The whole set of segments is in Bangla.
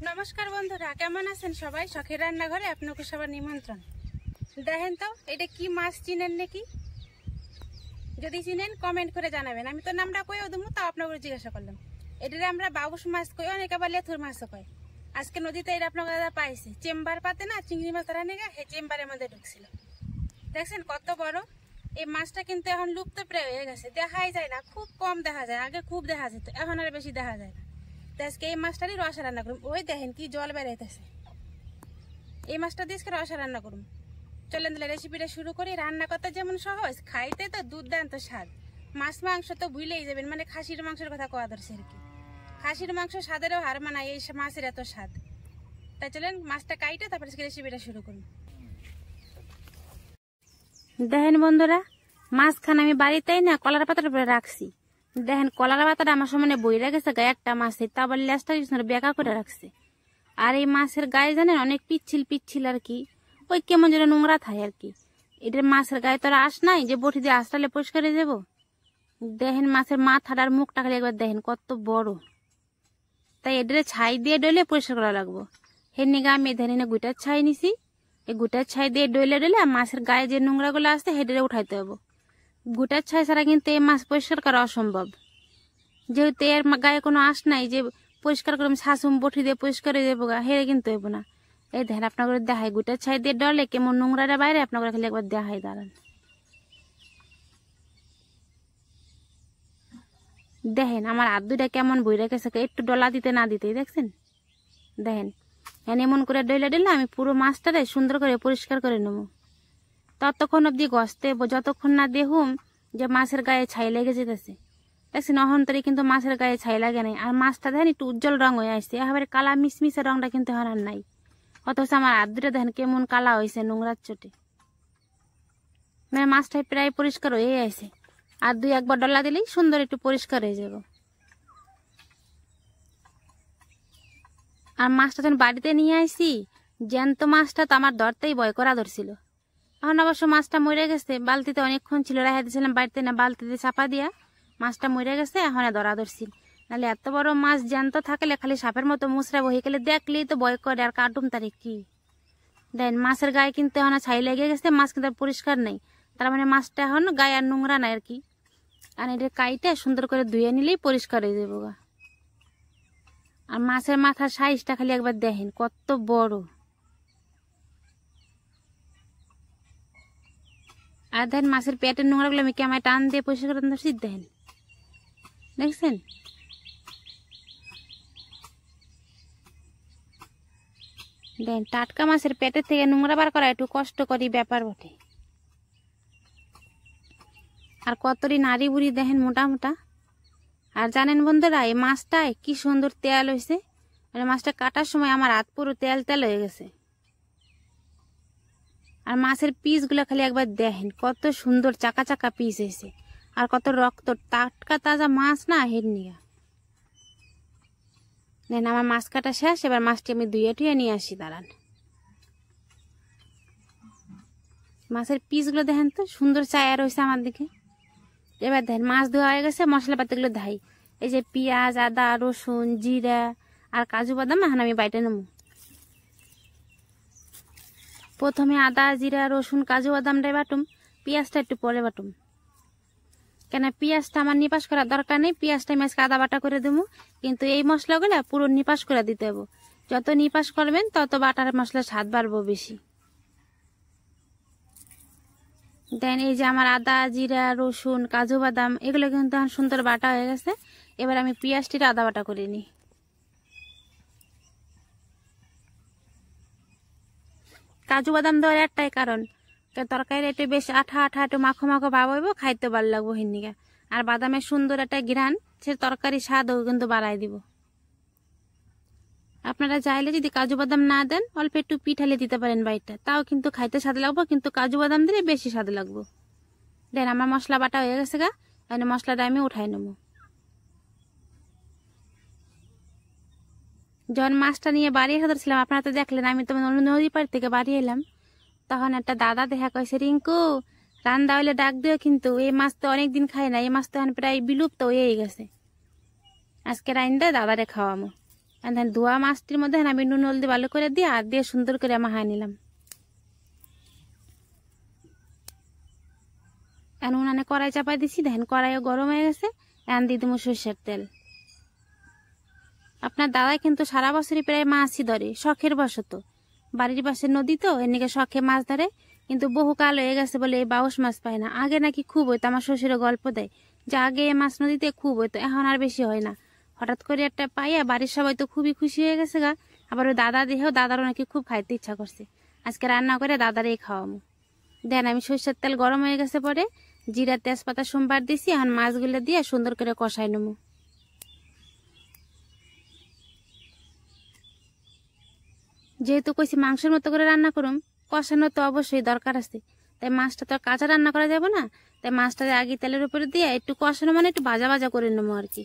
নমস্কার বন্ধুরা, কেমন আছেন সবাই? শখের রান্নাঘরে আপনাকে সবার নিমন্ত্রণ। দেখেন তো এটা কি মাছ, চিনেন নাকি? যদি চিনেন কমেন্ট করে জানাবেন। আমি তো নামটা কইও দেবো, তাও আপনাকে জিজ্ঞাসা করলাম। এটারে আমরা বাবুস মাছ কই, অনেকে আবার লেথুর মাছও কয়। আজকে নদীতে এটা আপনাকে দাদা পাইছে, চেম্বার পাতে না চিংড়ি মাছ ধরা নিয়ে হে চেম্বারের মধ্যে ঢুকছিল। দেখছেন কত বড় এই মাছটা, কিন্তু এখন লুপ্ত প্রায় হয়ে গেছে, দেখাই যায় না, খুব কম দেখা যায়। আগে খুব দেখা যেত, এখন আর বেশি দেখা যায় না। আজকে এই মাছটারই রসা রান্না করুন। ওই দেখেন কি জল বেড়াইতেছে, এই মাছটা দিয়ে আজকে রসা রান্না করুন। চলেন তাহলে রেসিপিটা শুরু করি। রান্না করতে যেমন সহজ, খাইতে তো দুর্দান্ত স্বাদ। মাছ মাংস তো ভুলেই যাবেন, মানে খাসির মাংসের কথা কোয়া ধরছে আর কি। খাসির মাংস স্বাদেরও হার মানায় এই মাছের এত স্বাদ। তাই চলেন মাছটা কাইটে তারপরে রেসিপিটা শুরু করুন। দেখেন বন্ধুরা, মাছখান আমি বাড়িতেই না কলার পাতার উপরে রাখছি। দেখেন কলার পাতাটা আমার সামনে বইরা গেছে, গায়ে একটা মাছের, তা আবার লেজটা বেঁকা করে রাখছে। আর এই মাছের গায়ে জানেন অনেক পিচ্ছিল পিচ্ছিল আর কি, ওই কেমন যেন নোংরা থাকে আর কি। এটার মাছের গায়ে তো আস নাই যে বটি দিয়ে আসলে পরিষ্কার হয়ে যাবো। দেখেন মাছের মাথাটার মুখটা খালি একবার দেখেন কত বড়। তাই এটার ছাই দিয়ে ডলে পরিষ্কার করা লাগবো। হের নিগা আমি এখানে গুটার ছাই নিছি। এই গুটার ছাই দিয়ে ডলে ডলে মাছের গায়ে যে নোংরা গুলো আসছে হেডে উঠাইতে হবো। গুটার ছাই ছাড়া কিন্তু এই মাছ পরিষ্কার করা অসম্ভব, যেহেতু এর গায়ে কোনো আশ নাই যে পরিষ্কার করে শাসুম বটি দিয়ে পরিষ্কার হয়ে যাবো, হেরে কিন্তু হইব না। এই দেখেন আপনাকে দেখাই, গুটার ছাই দিয়ে ডলে কেমন নোংরাটা বাইরে আপনাকে খালি একবার দেখাই, দাঁড়ান। দেখেন আমার হাত দুইটা কেমন বইরা গেছে, একটু ডলা দিতে না দিতেই দেখছেন। দেখেন এমন করে ডলে ডলে আমি পুরো মাছটারে সুন্দর করে পরিষ্কার করে নেব। ততক্ষণ অব্দি গসতে যতক্ষণ না দেখুম যে মাছের গায়ে ছাই লেগে যেতেছে। দেখছেন অহন্তরে কিন্তু মাছের গায়ে ছাই লাগে নাই। আর মাছটা দেখেন একটু উজ্জ্বল রং হয়ে আসছে, একেবারে কালা মিশমিশে রংটা কিন্তু এখন আর নাই। অথচ আমার হাত দুটো দেখেন কেমন কালা হয়েছে নোংরার চোটে। মানে মাছটা প্রায় পরিষ্কার হয়ে আছে, আর দুই একবার ডলা দিলেই সুন্দর একটু পরিষ্কার হয়ে যাব। আর মাছটা যখন বাড়িতে নিয়ে আসি, জ্যান্ত মাছটা তো আমার ধরতেই ভয় করা ধরছিল। এখন অবশ্য মাছটা মরে গেছে, বালতিতে অনেকক্ষণ ছিল, রেখে দিয়েছিলাম বাড়িতে না, বালতিতে চাপা দিয়া মাছটা মরে গেছে। এখন ধরা ধরছি, নাহলে এত বড় মাছ জ্যান্ত থাকলে খালি সাপের মতো মুসরা বহি গেলে দেখলেই তো ভয় করে, আর কাটুম তারে কি। দেন মাছের গায়ে কিন্তু এখন ছাই লেগে গেছে, মাছ কিন্তু পরিষ্কার নেই, তার মানে মাছটা এখন গায়ে আর নোংরা নাই আর কি। আর এটা কাইটে সুন্দর করে ধুয়ে নিলেই পরিষ্কার হয়ে যাবো গা। আর মাছের মাথার সাইজটা খালি একবার দেখেন কত বড়। আর দেখেন মাছের পেটের নোংরাগুলো আমি কেমায় টান দিয়ে পরিষ্কার করে দেখেন, দেখছেন। দেখেন টাটকা মাছের পেটের থেকে নোংরা বার করা একটু কষ্টকরই ব্যাপার বটে। আর কতরি নাড়ি বুড়ি দেখেন মোটা মোটা। আর জানেন বন্ধুরা, এই মাছটায় কি সুন্দর তেল হয়েছে। মানে মাছটা কাটার সময় আমার হাত পুরো তেল তেল হয়ে গেছে। আর মাছের পিসগুলো খালি একবার দেখেন কত সুন্দর চাকা চাকা পিস হয়েছে, আর কত রক্ত, টাটকা তাজা মাছ না হের নিয়ে। দেখেন আমার মাছ কাটা শেষ, এবার মাছটি আমি ধুয়ে টুয়ে নিয়ে আসি, দাঁড়ান। মাছের পিসগুলো দেখেন তো সুন্দর চায়া রয়েছে আমার দিকে। এবার দেখেন মাছ ধোয়া হয়ে গেছে, মশলাপাতিগুলো দেখাই। এই যে পেঁয়াজ, আদা, রসুন, জিরা আর কাজু বাদাম এখন আমি বাইটে নেব। প্রথমে আদা, জিরা, রসুন, কাজু বাদামটাই বাটুম, পেঁয়াজটা একটু পরে বাটুম। কেন পেঁয়াজটা আমার নিপাস করার দরকার নেই, পেঁয়াজটা আমি আজকে আদা বাটা করে দেবো। কিন্তু এই মশলাগুলো পুরো নিপাস করে দিতে হবে। যত নিপাস করবেন তত বাটার মশলার স্বাদ বাড়বো বেশি। দেন এই যে আমার আদা, জিরা, রসুন, কাজু বাদাম এগুলো কিন্তু এখন সুন্দর বাটা হয়ে গেছে। এবার আমি পেঁয়াজটির আদা বাটা করে নিই। কাজু বাদাম দেওয়ার একটাই কারণ, তরকারি একটু বেশ আঠা আঠা একটু মাখো মাখো ভাব হইব, খাইতে ভালো লাগবো হিন্নিকা। আর বাদামের সুন্দর একটা ঘ্রাণ সে তরকারি স্বাদও কিন্তু বাড়াই দিব। আপনারা চাইলে যদি কাজু বাদাম না দেন অল্প একটু পিঠালে দিতে পারেন বাইটা, তাও কিন্তু খাইতে স্বাদ লাগবো, কিন্তু কাজু বাদাম দিলে বেশি স্বাদ লাগবো। দেন আমার মশলা বাটা হয়ে গেছে গা, মানে মশলাটা আমি উঠাই নেব। যখন মাছটা নিয়ে বাড়ি এসে ধরছিলাম, আপনারা তো দেখলেন, আমি তো নদী পাড় থেকে বাড়ি এলাম, তখন একটা দাদা দেখা কয়েছে, রিঙ্কু রান্না হইলে ডাক দিও, কিন্তু এই মাছ তো অনেকদিন খাই না, এই মাছ তো এখন প্রায় বিলুপ্ত হয়েই গেছে, আজকে রাইন্দা দাদারে খাওয়ামো। দেন ধোয়া মাছটির মধ্যে আমি নুন হলদি ভালো করে দিয়ে আর দিয়ে সুন্দর করে মাখায় নিলাম। এখন উনানে কড়াই চাপাই দিছি, দেখেন কড়াইও গরম হয়ে গেছে। এখন দিয়ে দেবো সরষের তেল। আপনার দাদাই কিন্তু সারা বছরই প্রায় মাছই ধরে, শখের বশত। বাড়ির পাশে নদী তো, এর শখে মাছ ধরে। কিন্তু বহুকাল হয়ে গেছে বলে এই বাউস মাছ পায় না। আগে নাকি খুব হইতো, আমার শ্বশুরে গল্প দেয় যে আগে এই মাছ নদীতে খুব হইতো, এখন আর বেশি হয় না। হঠাৎ করে একটা পাইয়া বাড়ির সবাই তো খুবই খুশি হয়ে গেছে গা। আবার ওই দাদা দেহেও দাদারও নাকি খুব খাইতে ইচ্ছা করছে। আজকে রান্না করে দাদারই খাওয়ামো। দেন আমি সরষের তেল গরম হয়ে গেছে পরে জিরা তেজপাতা সোমবার দিছি। এখন মাছগুলো দিয়ে সুন্দর করে কষাই নেবো। যেহেতু কইছি মাংসের মতো করে রান্না করুম, কষানো তো অবশ্যই দরকার আছে। তাই মাছটা তো কাঁচা রান্না করা যাবে না, তাই মাছটা আগে তেলের উপরে দিয়ে একটু কষানো মানে একটু ভাজা ভাজা করে নেবো আর কি।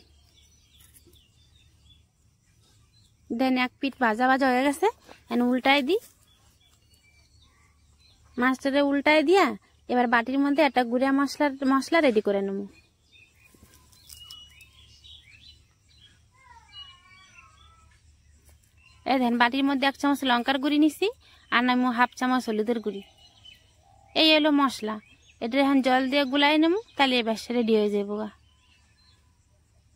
দেন এক পিঠ ভাজা ভাজা হয়ে গেছে, এখন উল্টাই দিই। মাছটারে উল্টাই দিয়া এবার বাটির মধ্যে একটা গুঁড়া মশলা রেডি করে নেবো। এই দেন বাটির মধ্যে 1 চামচ লঙ্কার গুঁড়ি নিছি, আর নামো 1/2 চামচ হলুদের গুঁড়ি। এই হলো মশলা। এটা এখন জল দিয়ে গুলাই নেবো, তাহলে এবার রেডি হয়ে যাবো গা।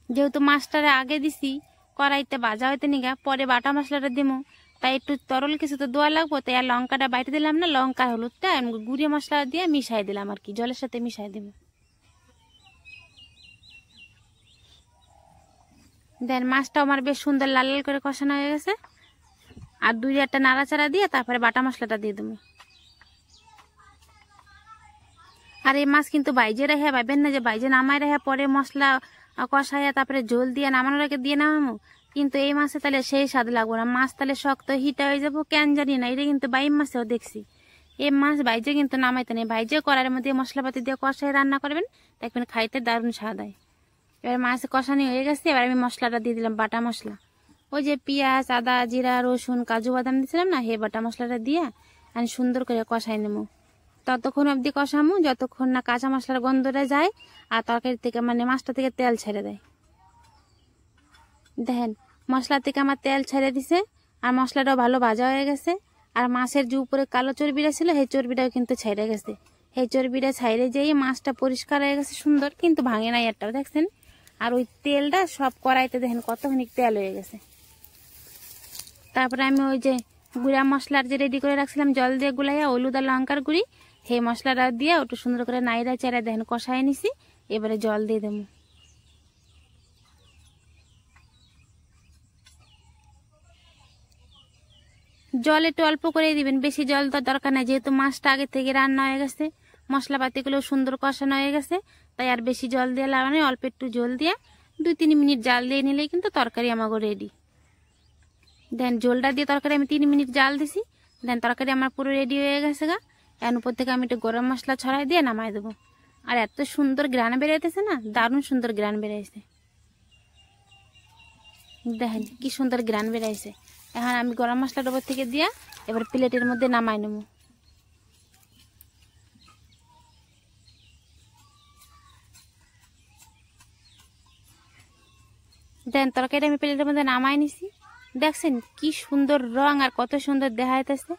যেহেতু মাছটারে আগে দিছি কড়াইতে ভাজা হইতে নিগা, পরে বাটা মশলাটা দিমু, তাই একটু তরল কিছু তো দেওয়া লাগবো। তাই আর লঙ্কাটা বাইটে দিলাম না, লঙ্কা হলুদটা গুঁড়ি মশলা দিয়ে মিশাই দিলাম আর কি, জলের সাথে মিশাই দিব। দেন মাছটাও আমার বেশ সুন্দর লাল লাল করে কষানো হয়ে গেছে। আর 2-1টা নাড়াচাড়া দিয়ে তারপরে বাটা মশলাটা দিয়ে দেবো। আর এই মাছ কিন্তু বাইজে রেখে ভাবেন না যে বাইজে নামাই রেখে পরে মশলা কষাইয়া তারপরে ঝোল দিয়ে নামানোর আগে দিয়ে নামাবো, কিন্তু এই মাছে তাহলে সেই স্বাদ লাগবো না। মাছ তাহলে শক্ত হিটা হয়ে যাবো, কেন জানি না। এটা কিন্তু বাইম মাছেও দেখছি এই মাছ বাইজে কিন্তু নামাইতে নেই, বাইজে কড়াইয়ের মধ্যে মশলাপাতি দিয়ে কষাই রান্না করবেন, দেখবেন খাইতে দারুণ স্বাদ হয়। এবার মাছ কষানি হয়ে গেছে, এবার আমি মশলাটা দিয়ে দিলাম, বাটা মশলা। ওই যে পেঁয়াজ আদা জিরা রসুন কাজু বাদাম দিয়েছিলাম না, হে বাটা মশলাটা দিয়ে আমি সুন্দর করে কষাই নেবো। ততক্ষণ অবধি কষামো যতক্ষণ না কাঁচা মশলার গন্ধটা যায় আর তরকারি থেকে মানে মাছটা থেকে তেল ছেড়ে দেয়। দেখেন মশলা থেকে আমার তেল ছেড়ে দিছে, আর মশলাটাও ভালো ভাজা হয়ে গেছে। আর মাছের যে উপরে কালো চর্বিটা ছিল সেই চর্বিটাও কিন্তু ছেড়ে গেছে। সেই চর্বিটা ছাইড়ে যেয়ে মাছটা পরিষ্কার হয়ে গেছে সুন্দর, কিন্তু ভাঙে নাই একটাও, দেখছেন। আর ওই তেলটা সব কড়াইতে দেখেন কতখানি তেল হয়ে গেছে। তারপরে আমি ওই যে গুঁড়া মশলার যে রেডি করে রাখছিলাম জল দিয়ে গুলাইয়া হলুদ আর লঙ্কার গুঁড়ি, সেই মশলাটা দিয়ে একটু সুন্দর করে নাইড়া চেড়া দেখেন কষাই নিছি। এবারে জল দিয়ে দেবো। জল একটু অল্প করে দিবেন, বেশি জল তো দরকার নাই, যেহেতু মাছটা আগে থেকে রান্না হয়ে গেছে, মশলাপাতিগুলো সুন্দর কষানো হয়ে গেছে। তাই আর বেশি জল দিয়ে লাগানো, অল্প একটু জল দিয়ে 2-3 মিনিট জাল দিয়ে নিলেই কিন্তু তরকারি আমাকে রেডি। দেন জলটা দিয়ে তরকারি আমি 3 মিনিট জাল দিছি। দেন তরকারি আমার পুরো রেডি হয়ে গেছে গা। এর উপর থেকে আমি একটু গরম মশলা ছড়াই দিয়ে নামাই দেবো। আর এত সুন্দর গ্রান বেরিয়েছে না, দারুণ সুন্দর গ্রান বেরিয়েছে। দেখেন কি সুন্দর গ্রান বেরিয়েছে। এখন আমি গরম মশলার উপর থেকে দিয়া এবার প্লেটের মধ্যে নামাই নেব। দেন তরকারিটা আমি প্লেটের মধ্যে নামাই নিছি। দেখছেন কি সুন্দর রং আর কত সুন্দর দেখা যাইতেছে,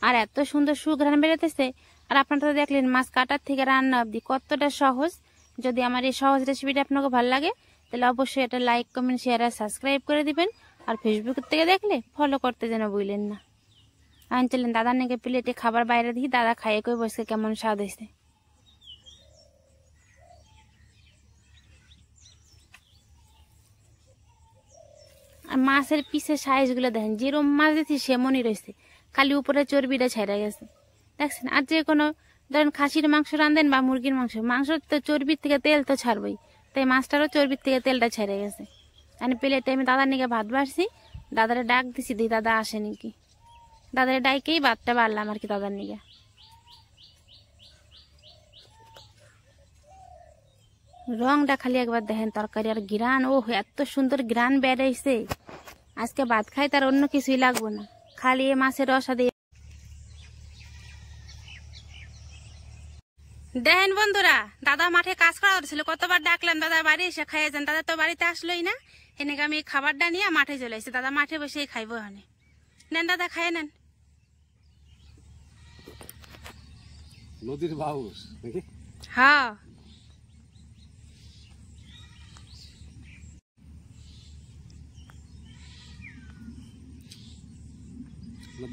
আর এত সুন্দর সুঘ্রাণ বেরোতেছে। আর আপনারা তো দেখলেন মাছ কাটার থেকে রান্না অবধি কতটা সহজ। যদি আমার এই সহজ রেসিপিটা আপনাকে ভালো লাগে তাহলে অবশ্যই এটা লাইক কমেন্ট শেয়ার আর সাবস্ক্রাইব করে দিবেন। আর ফেসবুক থেকে দেখলে ফলো করতে যেন ভুলেন না। আমি চলেন দাদার নাকি প্লেটে খাবার বাইরে দিই, দাদা খাইয়ে কই বসে কেমন স্বাদ হয়েছে। আর মাছের পিসের সাইজগুলো দেখেন, যেরকম মাছ দিচ্ছি সেমনই রয়েছে, খালি উপরে চর্বিটা ছেড়ে গেছে, দেখছেন। আর যে কোনো ধরেন খাসির মাংস রাঁধেন বা মুরগির মাংস তো চর্বির থেকে তেল তো ছাড়বই, তাই মাছটারও চর্বির থেকে তেলটা ছেড়ে গেছে। আমি প্লেটে আমি দাদার নিকে ভাত বাড়ছি, দাদারে ডাক দিছি, দিই দাদা আসে নাকি। দাদারে ডাইকেই ভাতটা বাড়লাম আর কি দাদার নিকে। রংটা খালি একবার দেখেন তরকারি আর গ্রান, ও এত সুন্দর গ্রান বেড়াইছে। আজকে ভাত খাই তার অন্য কিছুই লাগবো না, খালি এ মাছের রসা দিয়ে। দেখেন বন্ধুরা, দাদা মাঠে কাজ করা হচ্ছিল, কতবার ডাকলাম দাদা বাড়ি এসে খাইয়ে যান, দাদা তো বাড়িতে আসলোই না। এনেকে আমি খাবারটা নিয়ে মাঠে চলে এসেছি। দাদা মাঠে বসেই খাইবো ওখানে। নেন দাদা, খাইয়ে নেন। নদীর বাউস নাকি? হ্যাঁ,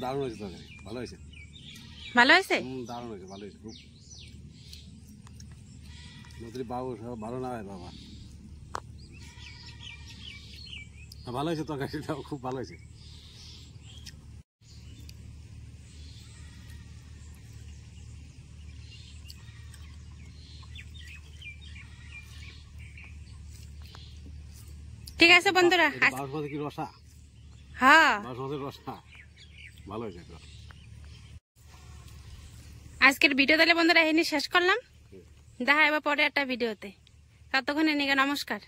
দারুণ হয়েছে তরকারি, ভালো হয়েছে। ভালো হয়েছে। দারুণ হয়েছে, ভালো হয়েছে খুব। নদীর বাউস ভালো না হয় বাবা, ভালো হয়েছে তরকারিটা, খুব ভালো হয়েছে। ঠিক আছে বন্ধুরা। বাউস মাঝে কি রসা? হ্যাঁ, বাউস মাঝে রসা, ভালো হয়েছে। আজকের ভিডিও তাহলে বন্ধুরা এখানে শেষ করলাম। দেখা হবে পরে একটা ভিডিওতে। ততক্ষণে নিকে নমস্কার।